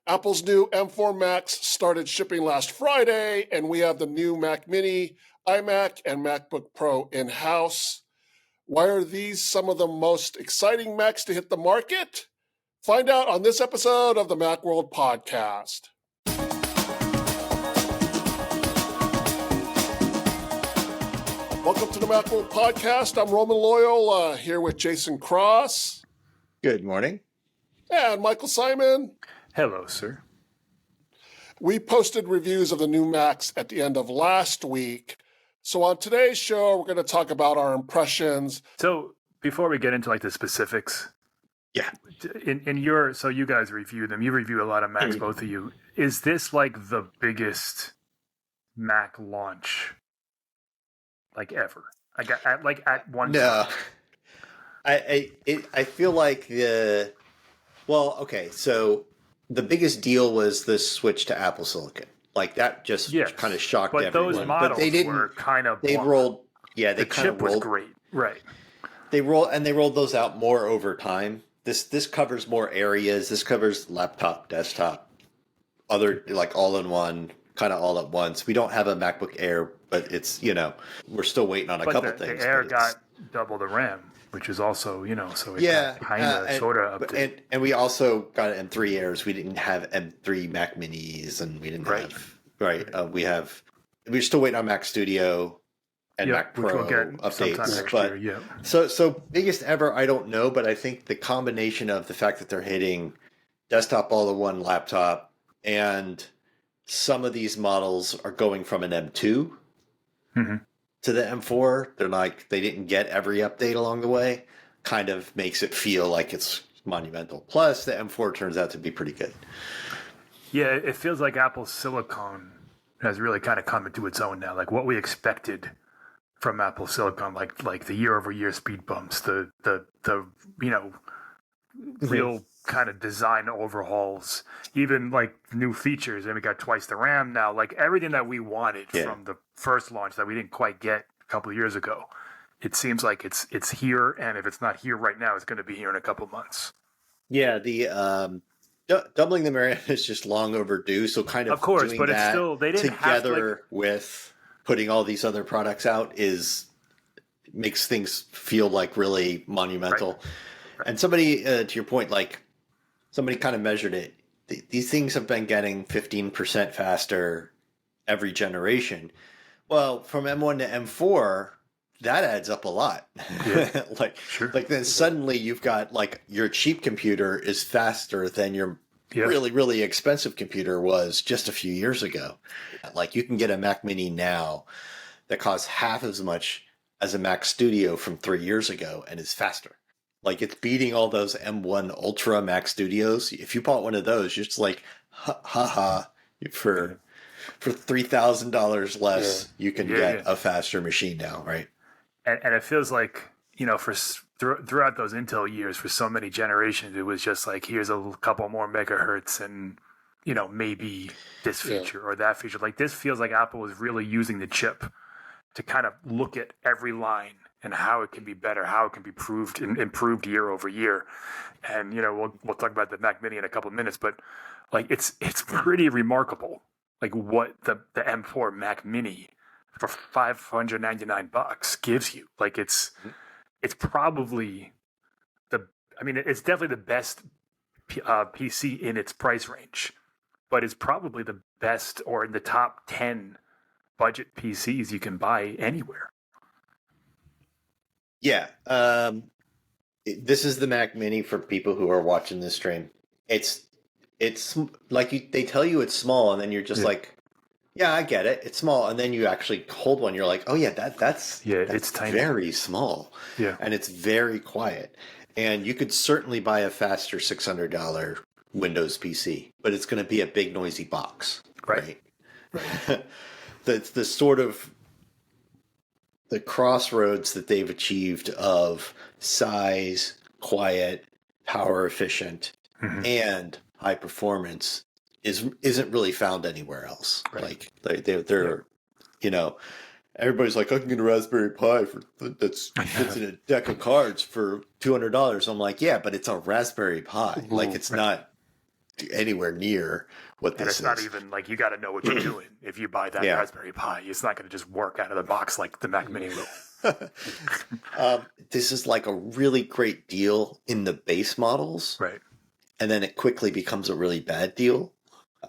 Apple's new M4 Macs started shipping last Friday, and we have the new Mac Mini, iMac, and MacBook Pro in-house. Why are these some of the most exciting Macs to hit the market? Find out on this episode of the Macworld Podcast. Welcome to the Macworld Podcast. I'm Roman Loyal, here with Jason Cross. Good morning. And Michael Simon. Hello, sir. We posted reviews of the new Macs at the end of last week. So on today's show, we're going to talk about our impressions. So before we get into like the specifics, yeah, so you guys review them. You review a lot of Macs, both of you. Is this like the biggest Mac launch like ever? At one time? I feel like so the biggest deal was the switch to Apple Silicon. Like that just kind of shocked everyone. But those models were kind of they rolled. Yeah, they kind of rolled. The chip was great, right? They rolled those out more over time. This covers more areas. This covers laptop, desktop, other like all in one, kind of all at once. We don't have a MacBook Air, but it's we're still waiting on a couple things. The Air got double the RAM, which is also so it kind of sort of updated. And we also got M3 Airs. We didn't have M3 Mac Minis, and we didn't have we're still waiting on Mac Studio and Mac Pro updates. But so biggest ever, I don't know, but I think the combination of the fact that they're hitting desktop all in one laptop, and some of these models are going from an M2 to the M4. They're like, they didn't get every update along the way. Kind of makes it feel like it's monumental. Plus, the M4 turns out to be pretty good. Yeah, it feels like Apple Silicon has really kind of come into its own now. Like what we expected from Apple Silicon, like the year-over-year speed bumps, the real kind of design overhauls, even like new features, and we got twice the RAM now. Like everything that we wanted from the first launch that we didn't quite get a couple of years ago. It seems like it's here, and if it's not here right now, it's going to be here in a couple months. Yeah, the doubling the RAM is just long overdue. So kind of course, doing but that it's still they didn't together with putting all these other products out makes things feel like really monumental. Right. And somebody, to your point, like somebody kind of measured it. These things have been getting 15% faster every generation. Well, from M1 to M4. That adds up a lot. Yeah. Like then suddenly you've got like your cheap computer is faster than your really, really expensive computer was just a few years ago. Like you can get a Mac Mini now that costs half as much as a Mac Studio from 3 years ago and is faster. Like it's beating all those M1 Ultra Mac Studios. If you bought one of those, you're just like, for $3,000 less, you can get a faster machine now, right? And it feels like, throughout those Intel years, for so many generations, it was just like, here's a couple more megahertz and, maybe this feature or that feature. Like this feels like Apple was really using the chip to kind of look at every line and how it can be better, how it can be improved year over year. And, we'll talk about the Mac Mini in a couple of minutes, but like it's pretty remarkable, like what the M4 Mac Mini for $599 gives you. Like it's probably it's definitely the best PC in its price range, but it's probably the best or in the top 10 budget PCs you can buy anywhere. Yeah. This is the Mac Mini for people who are watching this stream. It's like they tell you it's small and then you're just like, yeah, I get it. It's small, and then you actually hold one. You're like, oh yeah, that's it's tiny, very small. Yeah, and it's very quiet. And you could certainly buy a faster $600 Windows PC, but it's going to be a big noisy box, right? the sort of the crossroads that they've achieved of size, quiet, power efficient, and high performance isn't really found anywhere else. Right. Like they're everybody's like, I can get a Raspberry Pi that's in a deck of cards for $200. I'm like, yeah, but it's a Raspberry Pi. Like it's not anywhere near what this is. And it's not even like you got to know what you're doing if you buy that Raspberry Pi. It's not going to just work out of the box like the Mac Mini will. This is like a really great deal in the base models. Right. And then it quickly becomes a really bad deal.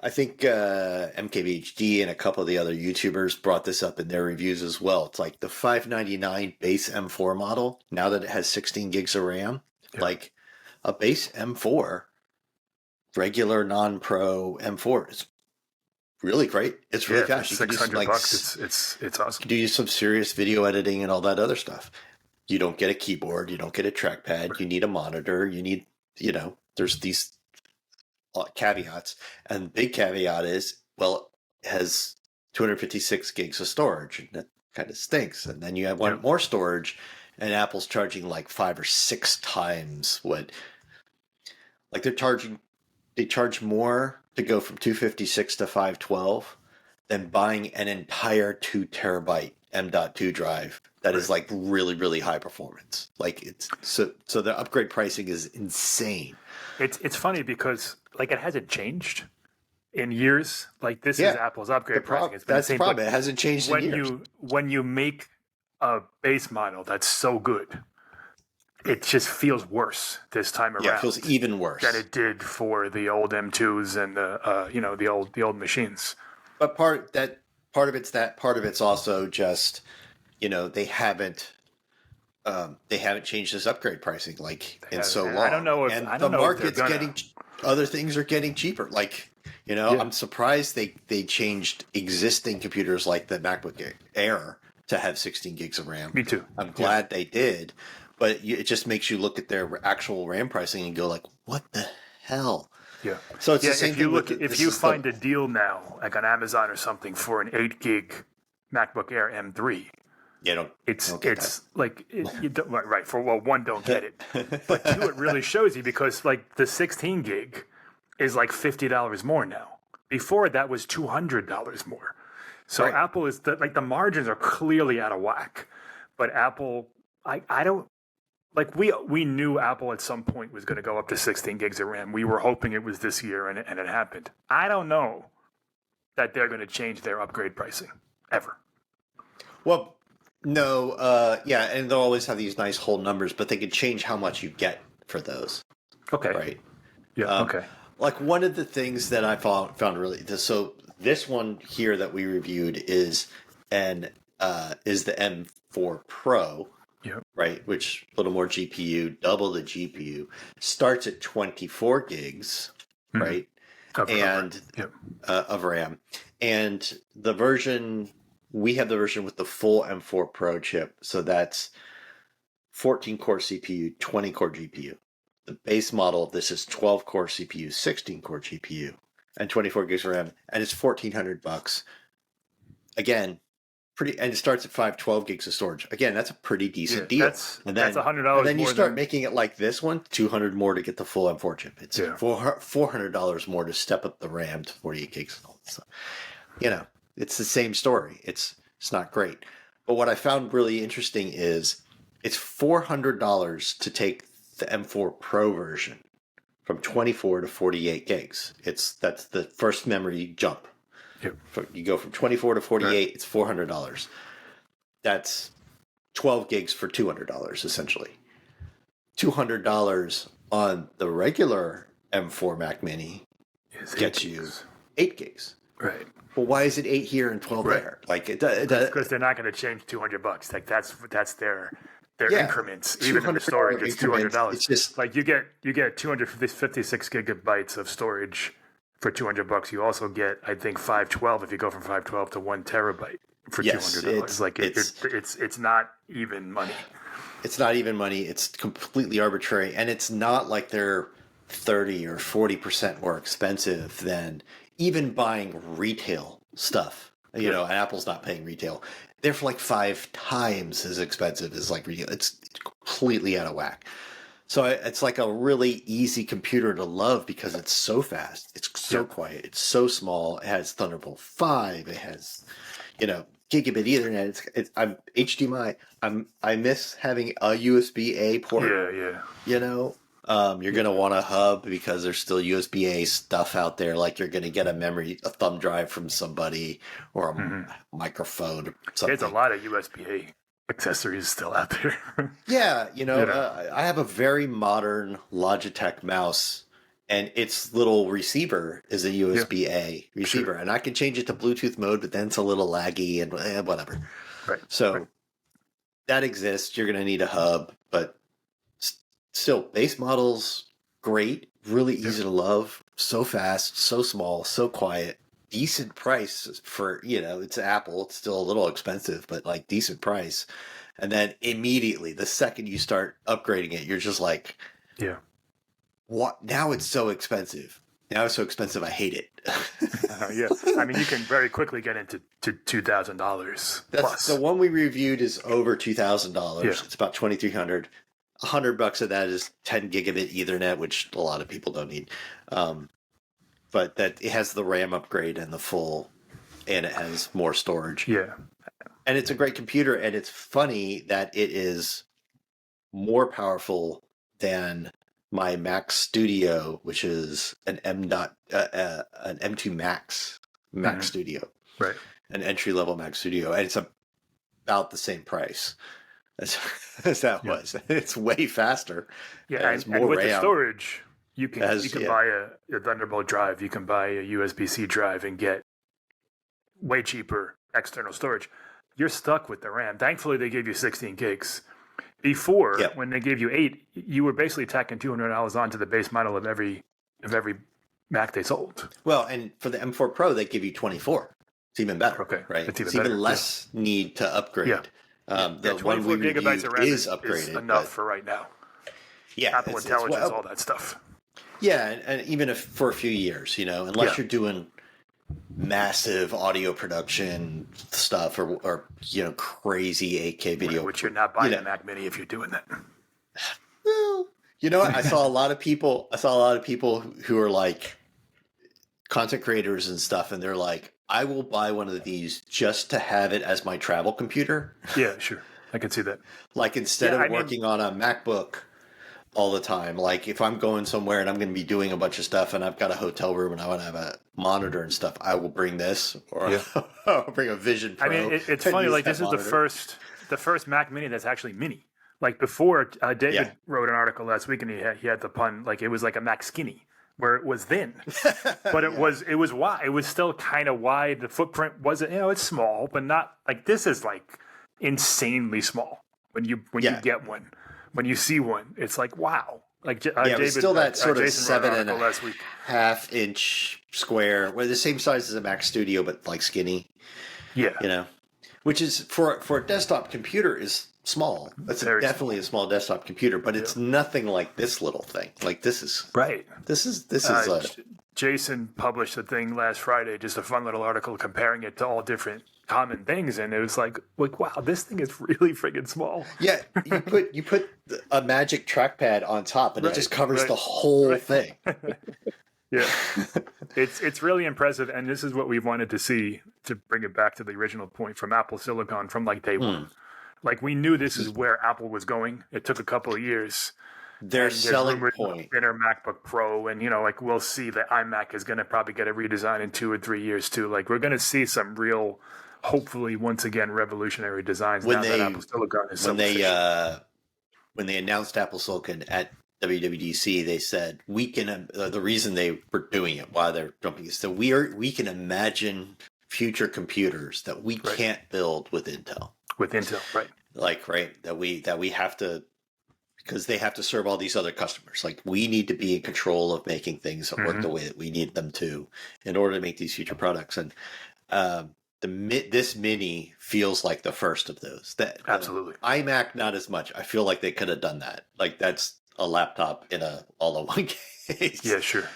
I think MKBHD and a couple of the other YouTubers brought this up in their reviews as well. It's like the $599 base M4 model, now that it has 16 gigs of RAM, like a base M4, regular non-pro M4 is really great. It's really fast. You can do some, like, $600. It's awesome. You can do some serious video editing and all that other stuff. You don't get a keyboard. You don't get a trackpad. Right. You need a monitor. You need, there's these caveats, and the big caveat is, well, it has 256 gigs of storage, and that kind of stinks. And then you have one more storage, and Apple's charging like 5 or 6 times what, like they charge more to go from 256 to 512 than buying an entire 2 terabyte M.2 drive that is like really, really high performance. Like it's so the upgrade pricing is insane. It's funny because like it hasn't changed in years. Like this is Apple's upgrade pricing. That's the problem. It hasn't changed in years. When you make a base model that's so good, it just feels worse this time around. Yeah, it feels even worse than it did for the old M2s and the old machines. But part of it's also just they haven't changed this upgrade pricing in so long. I don't know if the market's getting other things are getting cheaper. Like I'm surprised they changed existing computers like the MacBook Air to have 16 gigs of RAM. Me too. I'm glad they did, but it just makes you look at their actual RAM pricing and go like, what the hell? Yeah. So it's the same thing. If you find a deal now, like on Amazon or something, for an 8 gig MacBook Air M3, it's like you don't, right. For one, don't get it, but two, it really shows you because like the 16 gig is like $50 more now. Before that was $200 more. So Apple is the margins are clearly out of whack. But Apple, I don't. Like we knew Apple at some point was going to go up to 16 gigs of RAM. We were hoping it was this year, and it happened. I don't know that they're going to change their upgrade pricing ever. Well, no, and they'll always have these nice whole numbers, but they could change how much you get for those. Okay. Right. Yeah. Okay. Like one of the things that I found really so this one here that we reviewed is the M4 Pro. Yep. Right, which a little more GPU, double the GPU, starts at 24 gigs, right, of RAM, and we have the version with the full M4 Pro chip, so that's 14 core CPU, 20 core GPU. The base model of this is 12 core CPU, 16 core GPU, and 24 gigs of RAM, and it's $1,400. Again. And it starts at 512 gigs of storage. Again, that's a pretty decent deal. That's $100. And then you start making it like this one, $200 more to get the full M4 chip. It's $400 more to step up the RAM to 48 gigs. So, it's the same story. It's not great. But what I found really interesting is it's $400 to take the M4 Pro version from 24 to 48 gigs. That's the first memory jump. Yep. You go from 24 to 48, it's $400. That's 12 gigs for $200, essentially. $200 on the regular M4 Mac Mini gets you 8 gigs. Right. Well, why is it 8 here and 12 there? Like because they're not going to change $200. Like that's their increments. Even in the storage, it's $200. It's just like you get 256 gigabytes of storage. For $200, you also get, I think, 512 if you go from 512 to 1 terabyte for $200. Like it's not even money. It's not even money. It's completely arbitrary, and it's not like they're 30 or 40% more expensive than even buying retail stuff. And Apple's not paying retail. They're for like 5 times as expensive as like retail. It's completely out of whack. So it's like a really easy computer to love because it's so fast. It's so quiet. It's so small. It has Thunderbolt 5. It has, gigabit Ethernet. I'm HDMI. I miss having a USB-A port. Yeah. You're going to want a hub because there's still USB-A stuff out there. Like you're going to get a thumb drive from somebody or a microphone or something. There's a lot of USB-A accessories still out there. Yeah. I have a very modern Logitech mouse and its little receiver is a USB-A receiver. Sure. And I can change it to Bluetooth mode, but then it's a little laggy and whatever. Right. So that exists. You're going to need a hub, but still, base models, great, really easy to love, so fast, so small, so quiet, decent price for, it's Apple. It's still a little expensive, but like decent price. And then immediately, the second you start upgrading it, you're just like, what? Now it's so expensive. Now it's so expensive, I hate it. Yeah. I mean, you can very quickly get into $2,000 plus. The one we reviewed is over $2,000. Yeah. It's about $2,300. $100 of that is 10 gigabit Ethernet, which a lot of people don't need. But that it has the RAM upgrade and and it has more storage. Yeah. And it's a great computer, and it's funny that it is more powerful than my Mac Studio, which is an M2 Max Mac Studio. Right. An entry-level Mac Studio, and it's about the same price as that was. It's way faster. Yeah, and with the storage, you can buy a Thunderbolt drive, you can buy a USB-C drive and get way cheaper external storage. You're stuck with the RAM. Thankfully, they gave you 16 gigs. Before, when they gave you 8, you were basically tacking $200 onto the base model of every Mac they sold. Well, and for the M4 Pro, they give you 24. It's even better. Okay, right? It's even less need to upgrade. Yeah. The 24 gigabytes of RAM is upgraded. Is enough for right now. Yeah, Apple Intelligence, all that stuff. Yeah, and even if for a few years, unless you're doing massive audio production stuff or crazy 8K video, which you're not buying a Mac Mini if you're doing that. Well, I saw a lot of people who are like content creators and stuff, and they're like, I will buy one of these just to have it as my travel computer. Yeah, sure. I can see that. Like instead of working on a MacBook all the time, like if I'm going somewhere and I'm going to be doing a bunch of stuff and I've got a hotel room and I want to have a monitor and stuff, I will bring this or I'll bring a Vision Pro. I mean, it's funny, like this monitor. Is the first Mac Mini that's actually mini. Like before, David wrote an article last week and he had the pun, like it was like a Mac Skinny, where it was thin, but it was wide. It was still kind of wide. The footprint wasn't, it's small, but not like this is like insanely small when you get one. When you see one, it's like, wow. Like David, it's still that sort of Jason 7.5 inch square, where the same size as a Mac Studio, but like skinny. Yeah. Which is for a desktop computer is small. That's definitely a small desktop computer, but it's nothing like this little thing. Like this is right. This is Jason published a thing last Friday, just a fun little article comparing it to all different common things, and it was like wow, this thing is really friggin' small. Yeah, you put a Magic trackpad on top, and it just covers the whole thing. Yeah, it's really impressive, and this is what we wanted to see, to bring it back to the original point from Apple Silicon from like day one. Like we knew this is where Apple was going. It took a couple of years. Their selling point. Inner MacBook Pro, and like we'll see that iMac is going to probably get a redesign in 2 or 3 years too. Like we're going to see some real, hopefully once again, revolutionary designs that Apple Silicon is so efficient. When they announced Apple Silicon at WWDC, they said we can. The reason they were doing it, why they're jumping, is that we can imagine future computers that we can't build with Intel. With Intel, right? Like that we have to. Because they have to serve all these other customers. Like we need to be in control of making things that work the way that we need them to in order to make these future products. And this Mini feels like the first of those. Absolutely. iMac, not as much. I feel like they could have done that. Like that's a laptop in a all-in-one case. Yeah, sure.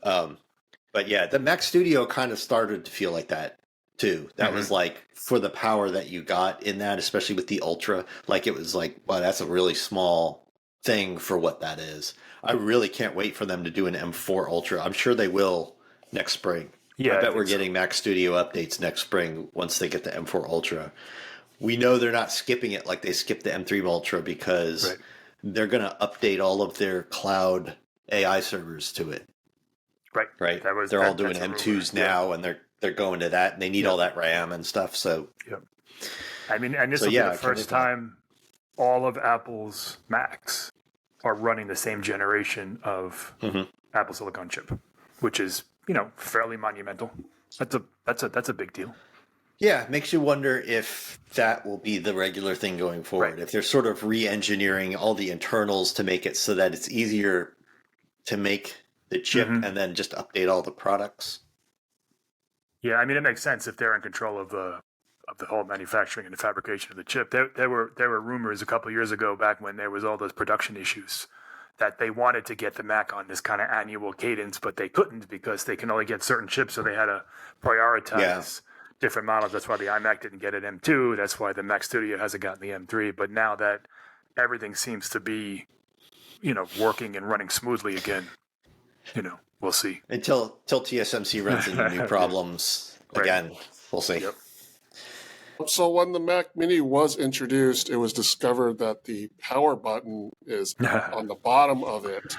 But yeah, the Mac Studio kind of started to feel like that too. That was like for the power that you got in that, especially with the Ultra. Like it was like, wow, that's a really small thing for what that is. I really can't wait for them to do an M4 Ultra. I'm sure they will next spring. Yeah, I bet we're getting Mac Studio updates next spring once they get the M4 Ultra. We know they're not skipping it like they skipped the M3 Ultra because they're going to update all of their cloud AI servers to it. Right. They're all doing M2s now, and they're going to that, and they need all that RAM and stuff. So, I mean, and this will be the first time all of Apple's Macs are running the same generation of Apple Silicon chip, which is, fairly monumental. That's a big deal. Yeah, it makes you wonder if that will be the regular thing going forward. Right. If they're sort of re-engineering all the internals to make it so that it's easier to make the chip and then just update all the products. Yeah, I mean, it makes sense if they're in control of the whole manufacturing and the fabrication of the chip. There were rumors a couple of years ago, back when there was all those production issues, that they wanted to get the Mac on this kind of annual cadence, but they couldn't because they can only get certain chips, so they had to prioritize different models. That's why the iMac didn't get an M2. That's why the Mac Studio hasn't gotten the M3. But now that everything seems to be, working and running smoothly again, we'll see. Until TSMC runs into new problems again, we'll see. Yep. So when the Mac Mini was introduced, it was discovered that the power button is on the bottom of it.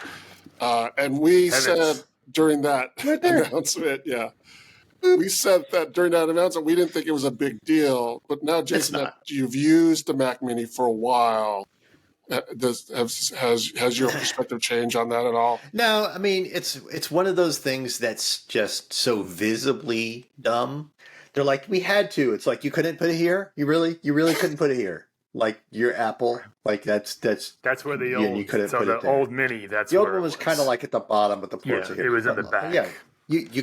And we said during that announcement, we said that during that announcement, we didn't think it was a big deal. But now, Jason, that you've used the Mac Mini for a while, has your perspective changed on that at all? No, I mean, it's one of those things that's just so visibly dumb. They're like, we had to. It's like, you couldn't put it here? You really couldn't put it here? Like, your Apple? Like, that's where the old Mini, that's the old one was kind of like at the bottom, but the ports are here. It was in the back. Yeah.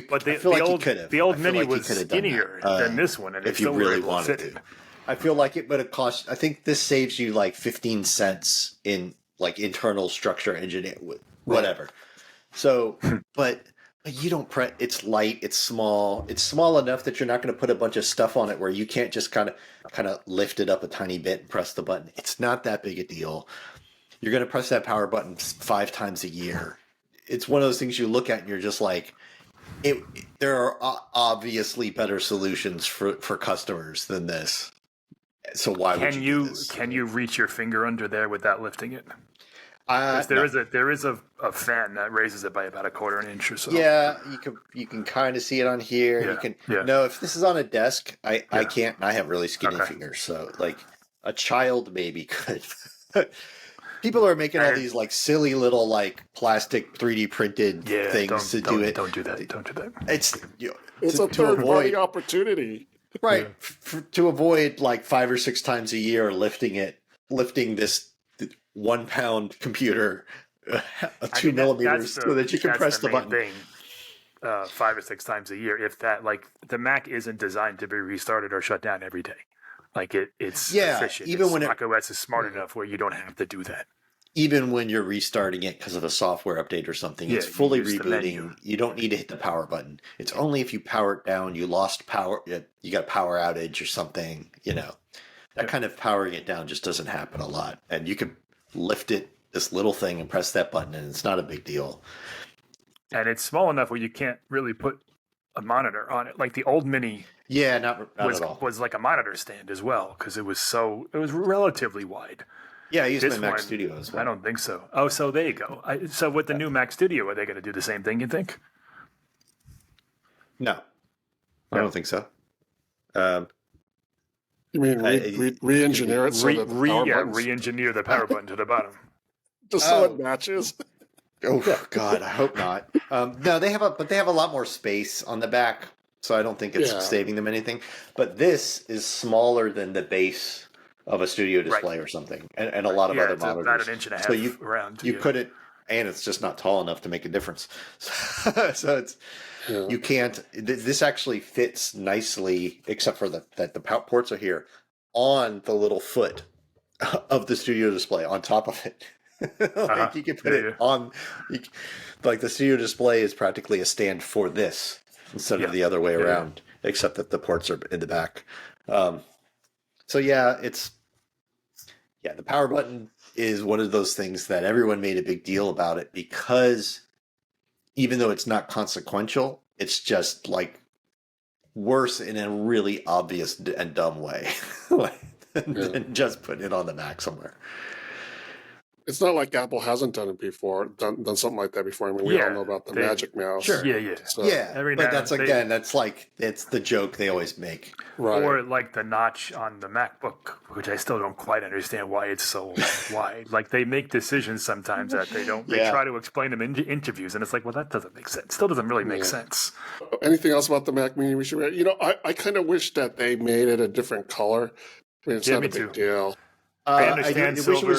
But the old Mini was skinnier than this one, and if you really wanted to. I feel like it would have cost. I think this saves you like 15 cents in like internal structure engineering, whatever. So, but you don't print. It's light. It's small. It's small enough that you're not going to put a bunch of stuff on it where you can't just kind of lift it up a tiny bit and press the button. It's not that big a deal. You're going to press that power button 5 times a year. It's one of those things you look at and you're just like, there are obviously better solutions for customers than this. So why would you do this? Can you reach your finger under there without lifting it? There is a fan that raises it by about a quarter an inch or so. Yeah, you can kind of see it on here. Yeah, you can no, if this is on a desk, I can't. I have really skinny fingers, so like a child maybe could. People are making all these like silly little like plastic 3D printed things to do it. Don't do that. Don't do that. It's a third-party opportunity. Right. To avoid like 5 or 6 times a year lifting this 1 pound computer 2 millimeters so that you can press the button. Thing, 5 or 6 times a year. If that, like, the Mac isn't designed to be restarted or shut down every day. Like it's efficient. Even when Mac OS is smart enough where you don't have to do that. Even when you're restarting it because of a software update or something, it's fully rebooting. You don't need to hit the power button. It's only if you power it down, you lost power, you got a power outage or something, That kind of powering it down just doesn't happen a lot. And you can lift it, this little thing, and press that button, and it's not a big deal. And it's small enough where you can't really put a monitor on it. Like the old Mini not at all. Was like a monitor stand as well, because it was relatively wide. Yeah, I use my Mac Studio as well. I don't think so. Oh, so there you go. So with the new Mac Studio, are they going to do the same thing, you think? No. I don't think so. You mean re-engineer it so that re-engineer the power button to the bottom. Just so it matches? Oh, God, I hope not. No, they have a lot more space on the back, so I don't think it's saving them anything. But this is smaller than the base of a studio display or something, and a lot of other monitors. About an inch and a half around. You couldn't, and it's just not tall enough to make a difference. So it's you can't. This actually fits nicely, except for that the ports are here on the little foot of the studio display on top of it. You can put it on. Like the studio display is practically a stand for this instead of the other way around, except that the ports are in the back. So the power button is one of those things that everyone made a big deal about it because even though it's not consequential, it's just like worse in a really obvious and dumb way than just putting it on the Mac somewhere. It's not like Apple hasn't done it before, done something like that before. I mean, we all know about the Magic Mouse. Sure. Yeah. So, but that's it's the joke they always make. right. Or like the notch on the MacBook, which I still don't quite understand why it's so wide. Like they make decisions sometimes that they don't. They try to explain them in interviews, and it's like, well, that doesn't make sense. Still doesn't really make sense. Anything else about the Mac Mini we should read? I kind of wish that they made it a different color. I mean, it's not a big deal. I understand silver.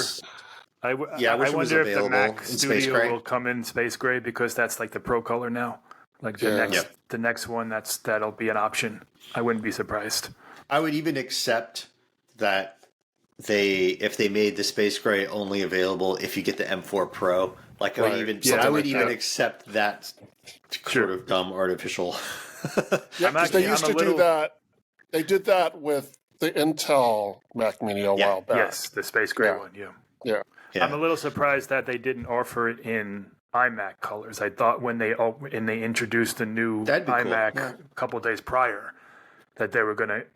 I wish wonder if the Mac in space gray. Studio will come in space gray because that's like the pro color now. Like the next one, that'll be an option. I wouldn't be surprised. I would even accept that if they made the space gray only available if you get the M4 Pro. Like I would even accept that sort of dumb artificial. They used to do that. They did that with the Intel Mac Mini a while back. Yes, the space gray one. Yeah. I'm a little surprised that they didn't offer it in iMac colors. I thought when they introduced the new iMac a couple of days prior that they were going to,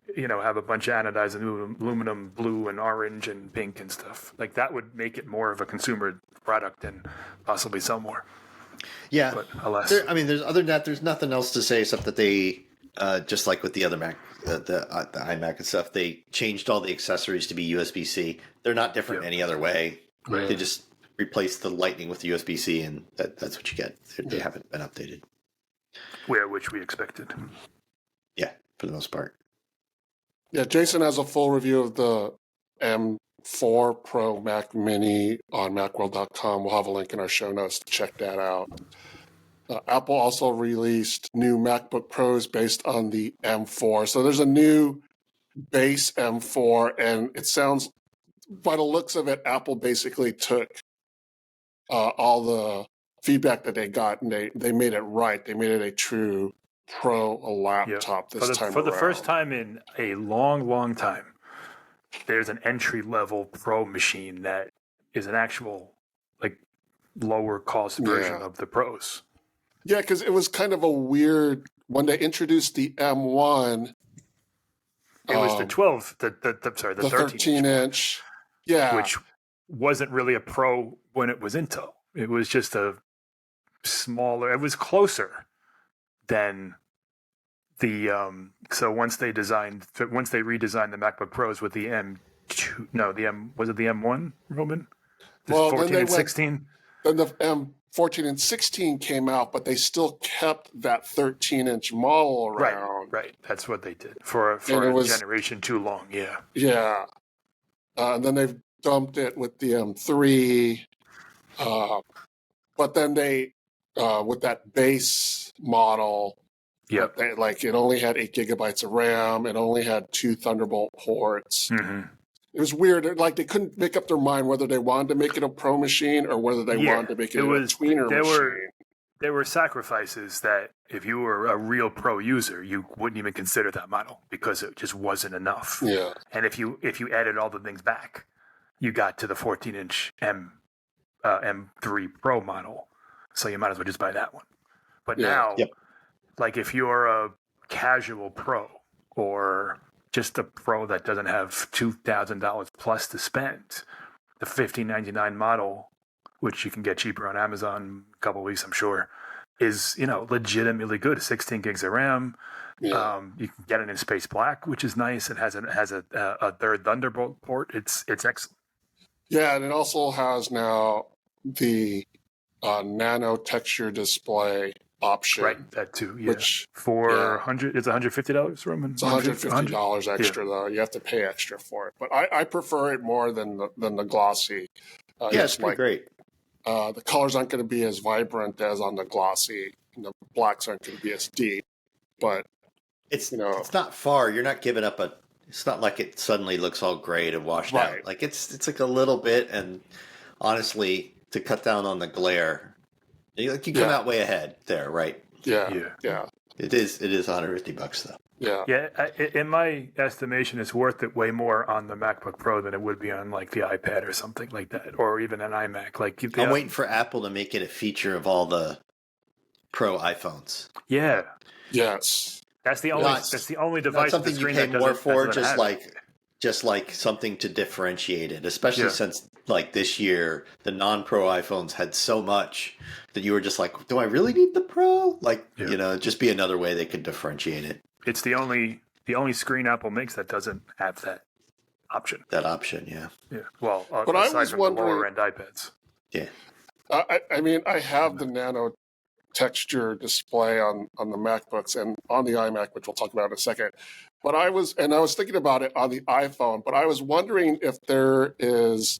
have a bunch of anodized aluminum blue and orange and pink and stuff. Like that would make it more of a consumer product and possibly sell more. Yeah. But alas. There's other than that, there's nothing else to say except that they, just like with the other Mac, the iMac and stuff, they changed all the accessories to be USB-C. They're not different any other way. Right. They just replace the Lightning with the USB-C, and that's what you get. They haven't been updated. Which we expected. Yeah, for the most part. Yeah, Jason has a full review of the M4 Pro Mac Mini on Macworld.com. We'll have a link in our show notes to check that out. Apple also released new MacBook Pros based on the M4. So there's a new base M4, and it sounds, by the looks of it, Apple basically took all the feedback that they got, and they made it right. They made it a true Pro laptop this time for the around. first time in a long, long time, there's an entry-level Pro machine that is an actual, lower-cost version of the Pros. Yeah, because it was kind of a weird, when they introduced the M1. It was the 13-inch. Yeah. Which wasn't really a Pro when it was Intel. It was just a smaller, it was closer than the, so once they redesigned the MacBook Pros with the was it the M1, Roman? The 14 and 16? Then the M14 and 16 came out, but they still kept that 13-inch model around. Right. That's what they did for a generation too long. Yeah. Yeah. And then they've dumped it with the M3. But then they, with that base model, it only had 8 gigabytes of RAM. It only had 2 Thunderbolt ports. Mm-hmm. It was weird. Like they couldn't make up their mind whether they wanted to make it a Pro machine or whether they wanted to make it a tweener machine. There were sacrifices that if you were a real Pro user, you wouldn't even consider that model because it just wasn't enough. Yeah. And if you added all the things back, you got to the 14-inch M3 Pro model. So you might as well just buy that one. But now, like if you're a casual Pro or just a Pro that doesn't have $2,000 plus to spend, the $1,599 model, which you can get cheaper on Amazon in a couple of weeks, I'm sure, is legitimately good. 16 gigs of RAM. Yeah. You can get it in space black, which is nice. It has a third Thunderbolt port. It's excellent. Yeah, and it also has now the nano texture display option. Right, that too. Yeah. Which for it's $150, Roman. It's $150 extra though. You have to pay extra for it, but I prefer it more than the glossy. It's pretty great. The colors aren't going to be as vibrant as on the glossy. And the blacks aren't going to be as deep, but it's not far. You're not giving up it's not like it suddenly looks all gray and washed out. Like it's like a little bit, and honestly, to cut down on the glare, you come out way ahead there, right? Yeah. It is $150 though. Yeah. In my estimation, it's worth it way more on the MacBook Pro than it would be on like the iPad or something like that, or even an iMac. I'm waiting for Apple to make it a feature of all the Pro iPhones. Yeah. Yes. That's the only device. Not something you pay more for, just like just like something to differentiate it, especially since like this year, the non-Pro iPhones had so much that you were just like, do I really need the Pro? Like, just be another way they could differentiate it. It's the only screen Apple makes that doesn't have that option. Yeah. Well, but aside from the lower end iPads. Yeah. I mean, I have the nano texture display on the MacBooks and on the iMac, which we'll talk about in a second. But I was thinking about it on the iPhone, but I was wondering if does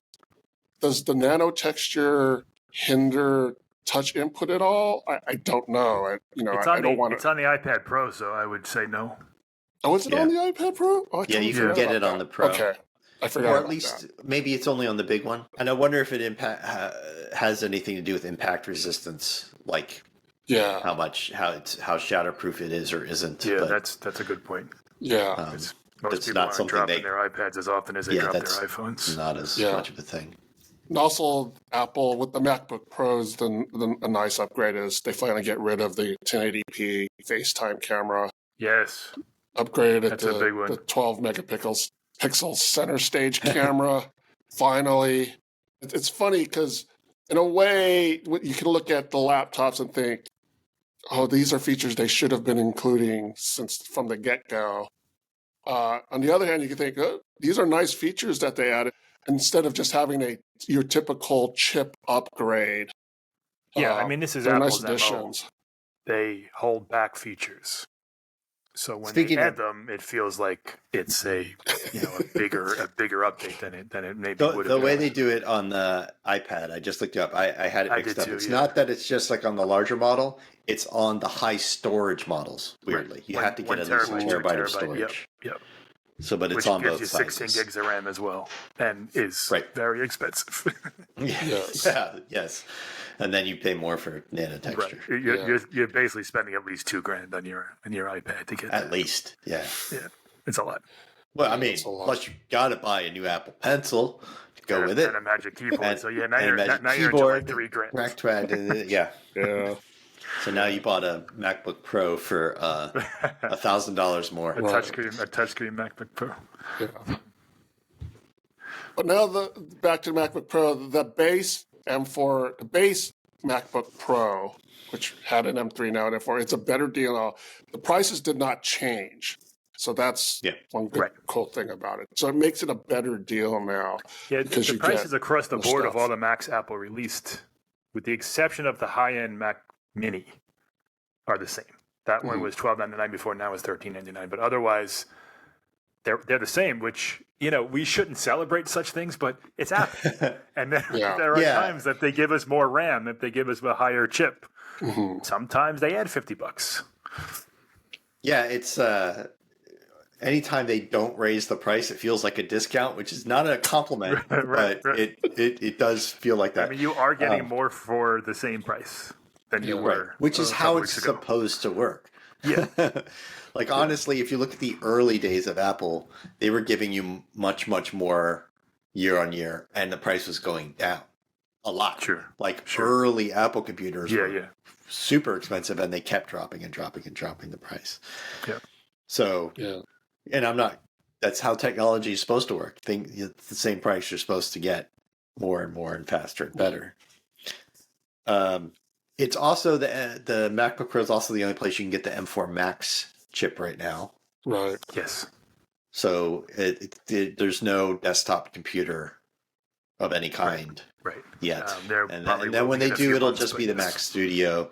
the nano texture hinder touch input at all? I don't know. I don't want to. It's on the iPad Pro, so I would say no. Oh, is it on the iPad Pro? Oh, you can get it on the Pro. Okay. I forgot. Or at least maybe it's only on the big one. And I wonder if it has anything to do with impact resistance, like how shatterproof it is or isn't. Yeah, that's a good point. Yeah, most people aren't dropping their iPads as often as they drop their iPhones. Not as much of a thing. And also, Apple with the MacBook Pros, a nice upgrade is they finally get rid of the 1080p FaceTime camera. Yes, upgraded it to the 12 megapixel center stage camera. Finally, it's funny because in a way you can look at the laptops and think, oh, these are features they should have been including from the get-go. On the other hand, you can think, oh, these are nice features that they added instead of just having your typical chip upgrade. Yeah, I mean, this is Apple's MO. They hold back features. So when they add them, it feels like it's a bigger update than it maybe would have been. The way they do it on the iPad, I just looked it up. I had it mixed up. It's not that it's just like on the larger model. It's on the high storage models, weirdly. Right. You have to get at least 1 terabyte of storage. Yep. So, but it's on both sides. Which gives you 16 gigs of RAM as well, and is very expensive. Yes. And then you pay more for nano texture. Right. You're basically spending at least $2,000 on your iPad to get at least. Yeah, it's a lot. Well, I mean, plus you got to buy a new Apple Pencil to go with it, and a Magic Keyboard. Now you're into like $3,000. MacTrad, yeah. So now you bought a MacBook Pro for $1,000 more. A touchscreen MacBook Pro. Yeah. But now back to the MacBook Pro, the base MacBook Pro, which had an M3 now and M4, it's a better deal. The prices did not change. So that's one good cool thing about it. So it makes it a better deal now. Yeah, the prices across the board of all the Macs Apple released, with the exception of the high-end Mac Mini, are the same. That one was $12.99 before, now it's $13.99. But otherwise, they're the same, which, we shouldn't celebrate such things, but it's Apple. And there are times that they give us more RAM, if they give us a higher chip. Mm-hmm. Sometimes they add $50. Yeah, it's anytime they don't raise the price, it feels like a discount, which is not a compliment, but it does feel like that. I mean, you are getting more for the same price than you were. Which is how it's supposed to work. Yeah. Like, honestly, if you look at the early days of Apple, they were giving you much, much more year on year, and the price was going down a lot. Sure. Early Apple computers were super expensive, and they kept dropping and dropping and dropping the price. Yeah. So, and that's how technology is supposed to work. It's the same price you're supposed to get more and more and faster and better. It's also the MacBook Pro is also the only place you can get the M4 Max chip right now. Right. Yes. So there's no desktop computer of any kind yet. And then when they do, it'll just be the Mac Studio.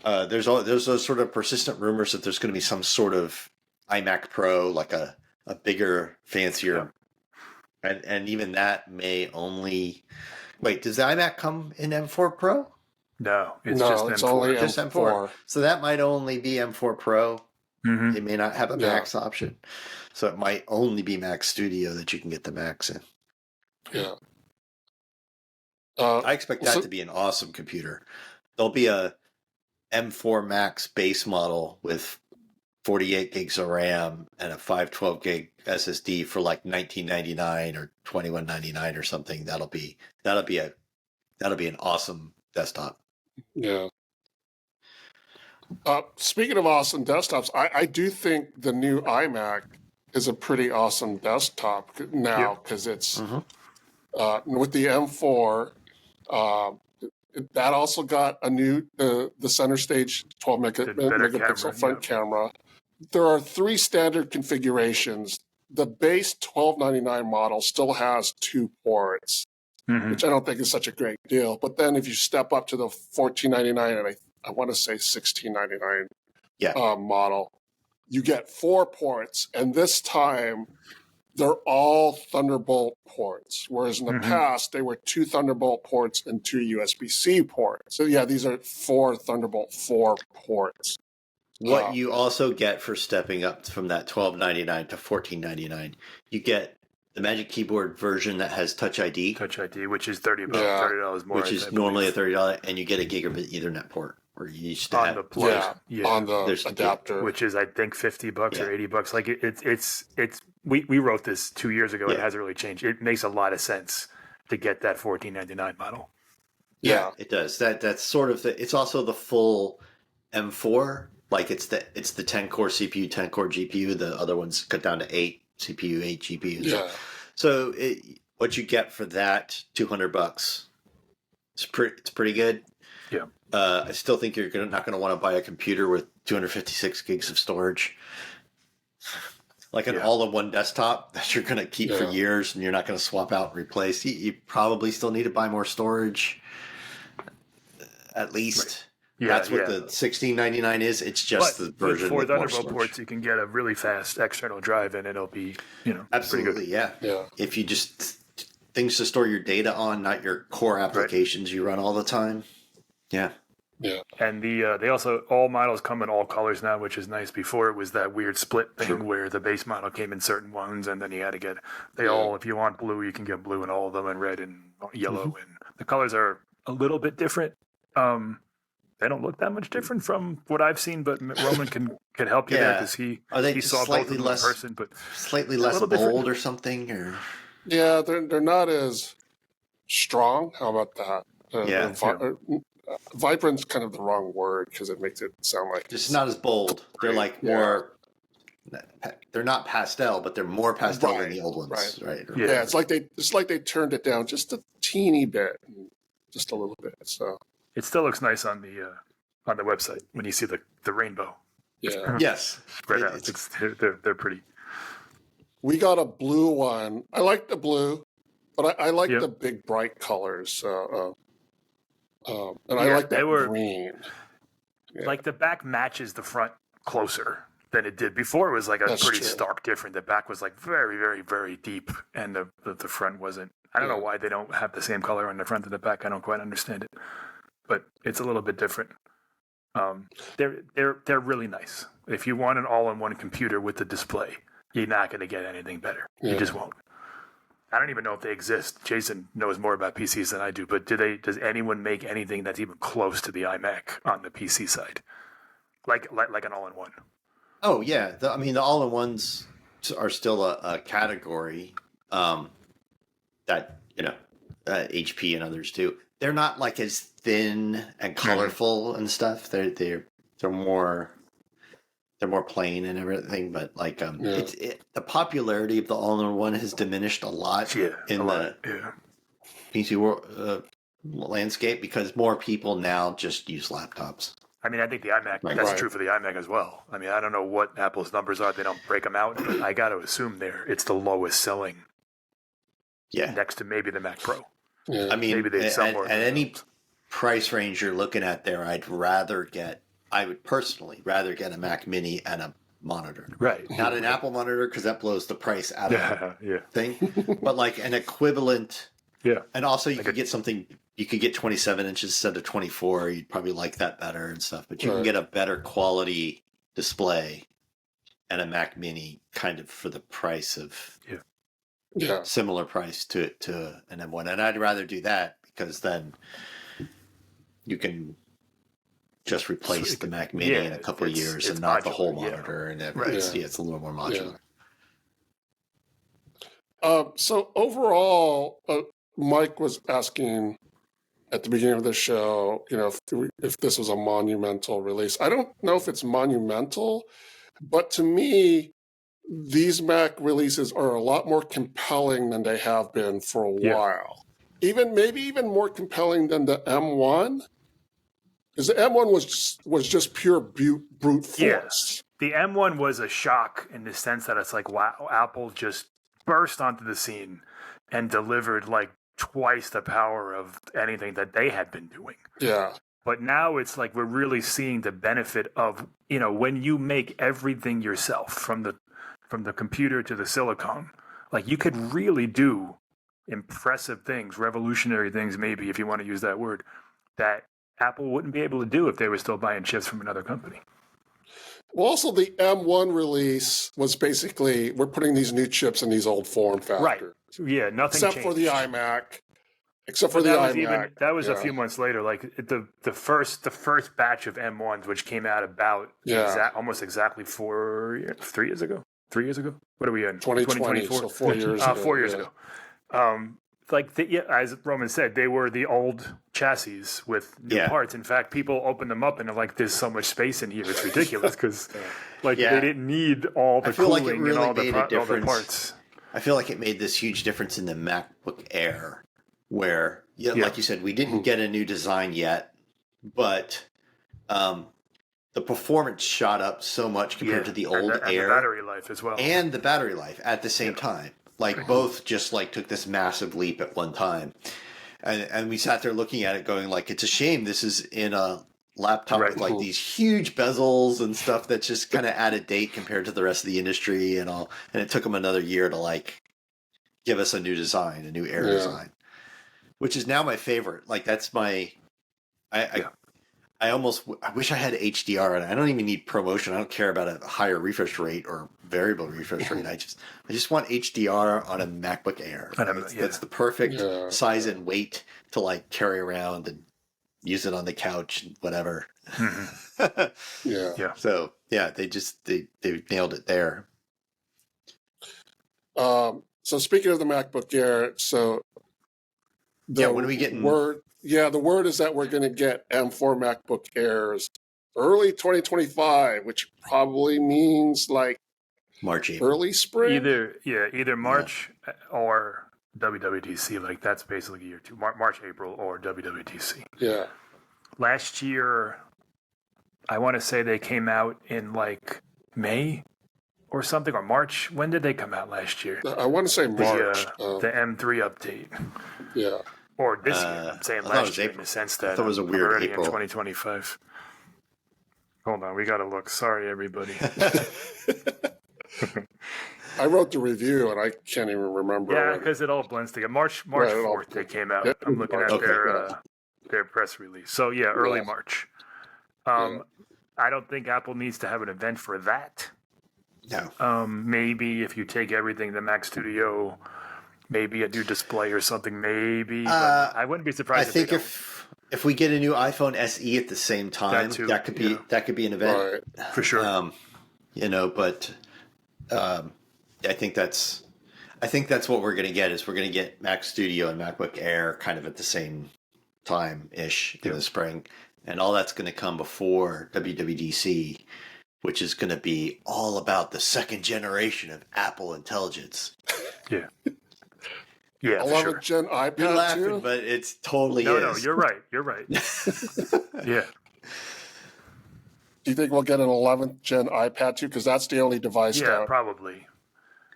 There's those sort of persistent rumors that there's going to be some sort of iMac Pro, like a bigger, fancier, and even that may only. Wait, does the iMac come in M4 Pro? No, it's M4. Only just M4. So that might only be M4 Pro. Mm-hmm. It may not have a Max option. So it might only be Mac Studio that you can get the Max in. Yeah. I expect that to be an awesome computer. There'll be a M4 Max base model with 48 gigs of RAM and a 512 gig SSD for like $19.99 or $21.99 or something. That'll be an awesome desktop. Yeah. Speaking of awesome desktops, I do think the new iMac is a pretty awesome desktop now because it's with the M4. That also got a new the center stage 12 megapixel front camera. There are 3 standard configurations. The base 1299 model still has 2 ports, which I don't think is such a great deal. But then if you step up to the 1499 and I want to say 1699 model, you get 4 ports, and this time they're all Thunderbolt ports, whereas in the past they were 2 Thunderbolt ports and 2 USB-C ports. So yeah, these are 4 Thunderbolt 4 ports. What you also get for stepping up from that $12.99 to $14.99, you get the Magic Keyboard version that has Touch ID. Touch ID, which is $30 more. Which is normally a $30, and you get a gigabit Ethernet port. Or you used to have the plug, on the adapter, which is I think $50 or $80. Like it's we wrote this 2 years ago. It hasn't really changed. It makes a lot of sense to get that $14.99 model. Yeah, it does. That's sort of it's also the full M4. Like it's the 10-core CPU, 10-core GPU. The other ones cut down to 8 CPU, 8 GPUs. Yeah. So what you get for that $200, it's pretty good. Yeah. I still think you're not going to want to buy a computer with 256 gigs of storage. Like an all-in-one desktop that you're going to keep for years and you're not going to swap out and replace. You probably still need to buy more storage, at least. Right. Yeah, that's what the $16.99 is. It's just the version with more Thunderbolt ports, you can get a really fast external drive, and it'll be, absolutely, pretty good. Yeah. If you just things to store your data on, not your core applications you run all the time. Yeah. Yeah. And they also, all models come in all colors now, which is nice. Before it was that weird split thing where the base model came in certain ones, and then you had to get all. If you want blue, you can get blue in all of them, and red and yellow, and the colors are a little bit different. They don't look that much different from what I've seen, but Roman can help you there because he saw both of them in person, but slightly less bold or something, or they're not as strong. How about that? Vibrant's kind of the wrong word because it makes it sound like just not as bold. They're like more. They're not pastel, but they're more pastel than the old ones, right? Yeah, it's like they turned it down just a teeny bit, just a little bit. So it still looks nice on the website when you see the rainbow. Yeah. Yes. Spread out. They're pretty. We got a blue one. I like the blue, but I like the big bright colors. And I like that green. Yeah. Like the back matches the front closer than it did before. It was like a pretty stark different. The back was like very, very, very deep, and the front wasn't. I don't know why they don't have the same color on the front and the back. I don't quite understand it, but it's a little bit different. They're really nice. If you want an all-in-one computer with the display, you're not going to get anything better. You just won't. I don't even know if they exist. Jason knows more about PCs than I do, but does anyone make anything that's even close to the iMac on the PC side? Like an all-in-one? Oh, yeah. The all-in-ones are still a category that, HP and others do. They're not like as thin and colorful and stuff. They're more plain and everything, but like the popularity of the all-in-one has diminished a lot in the PC world landscape because more people now just use laptops. I mean, I think the iMac, that's true for the iMac as well. I mean, I don't know what Apple's numbers are. They don't break them out, but I got to assume it's the lowest selling. Yeah. Next to maybe the Mac Pro. Yeah. I mean, maybe at any price range you're looking at there, I would personally rather get a Mac Mini and a monitor. Right. Not an Apple monitor because that blows the price out of the thing. But like an equivalent. Yeah. And also you could get something, you could get 27 inches instead of 24. You'd probably like that better and stuff. But you can get a better quality display and a Mac Mini kind of for the price of similar price to an M1. And I'd rather do that because then you can just replace the Mac Mini in a couple of years and not modular, the whole monitor and everything. It's a little more modular. So overall, Mike was asking at the beginning of the show, if this was a monumental release. I don't know if it's monumental, but to me, these Mac releases are a lot more compelling than they have been for a while. Maybe even more compelling than the M1. Because the M1 was just pure brute force. The M1 was a shock in the sense that it's like, wow, Apple just burst onto the scene and delivered like twice the power of anything that they had been doing. Yeah. But now it's like we're really seeing the benefit of, when you make everything yourself from the computer to the silicon, like you could really do impressive things, revolutionary things, maybe if you want to use that word, that Apple wouldn't be able to do if they were still buying chips from another company. Well, also the M1 release was basically, we're putting these new chips in these old form factors. Right. Yeah, nothing except changed. For the iMac. Except for the iMac. That was a few months later. Like the first batch of M1s, which came out about almost exactly 3 years ago. 3 years ago? What are we in? 2020, so 4 years ago. 4 years ago. As Roman said, they were the old chassis with new parts. In fact, people opened them up and they're like, "There's so much space in here. It's ridiculous," because they didn't need all the cooling and all the parts. I feel like it made this huge difference in the MacBook Air, where, like you said, we didn't get a new design yet, but the performance shot up so much compared to the old Air. And the battery life as well. And the battery life at the same time. Like both just like took this massive leap at one time. And we sat there looking at it going like, it's a shame this is in a laptop with like these huge bezels and stuff that's just kind of out of date compared to the rest of the industry and all. And it took them another year to like give us a new design, a new Air design, which is now my favorite. Like that's my, I wish I had HDR, and I don't even need ProMotion. I don't care about a higher refresh rate or variable refresh rate. I just want HDR on a MacBook Air. That's the perfect size and weight to like carry around and use it on the couch, whatever. So they nailed it there. So speaking of the MacBook Air, when are we getting word? Yeah, the word is that we're going to get M4 MacBook Airs early 2025, which probably means like March, April. Early spring. Either March or WWDC. Like that's basically year 2, March, April, or WWDC. Yeah. Last year, I want to say they came out in like May or something, or March. When did they come out last year? I want to say March. The M3 update. Yeah. Or this year. I'm saying last year in the sense that it was a weird already April. In 2025. Hold on, we got to look. Sorry, everybody. I wrote the review and I can't even remember. Yeah, because it all blends together. March 4th they came out. I'm looking at their press release. So early March. I don't think Apple needs to have an event for that. No. Maybe if you take everything, the Mac Studio, maybe a new display or something, maybe. But I wouldn't be surprised. I think if we get a new iPhone SE at the same time, that could be an event for sure. But I think that's what we're going to get. Is we're going to get Mac Studio and MacBook Air kind of at the same time ish in the spring, and all that's going to come before WWDC, which is going to be all about the second generation of Apple intelligence. Yeah. Yeah, 11th gen iPad. You're laughing, too? but it's totally No, you're right. Yeah. Do you think we'll get an 11th gen iPad too? Because that's the only device that probably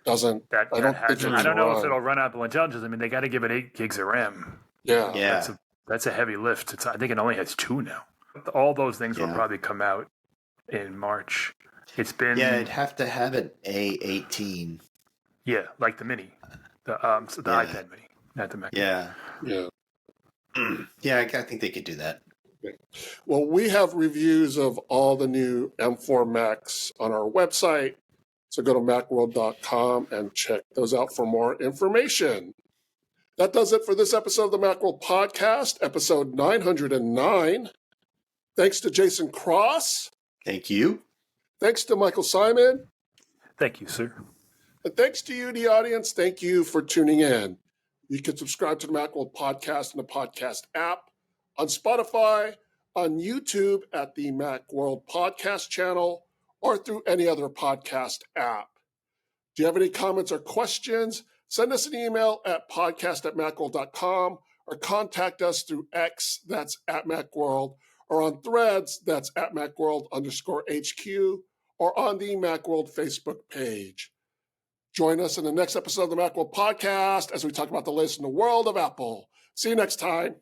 doesn't. I don't know if it'll run Apple Intelligence. I mean, they got to give it 8 gigs of RAM. Yeah. That's a heavy lift. I think it only has 2 now. All those things will probably come out in March. It's been it'd have to have an A18. Yeah, like the Mini, the iPad Mini, not the Mac. Yeah. I think they could do that. Well, we have reviews of all the new M4 Macs on our website. So go to macworld.com and check those out for more information. That does it for this episode of the Macworld Podcast, episode 909. Thanks to Jason Cross. Thank you. Thanks to Michael Simon. Thank you, sir. And thanks to you, the audience. Thank you for tuning in. You can subscribe to the Macworld Podcast in the podcast app, on Spotify, on YouTube at the Macworld Podcast channel, or through any other podcast app. Do you have any comments or questions? Send us an email at podcast@macworld.com or contact us through X, that's @Macworld, or on Threads, that's @Macworld_HQ, or on the Macworld Facebook page. Join us in the next episode of the Macworld Podcast as we talk about the latest in the world of Apple. See you next time.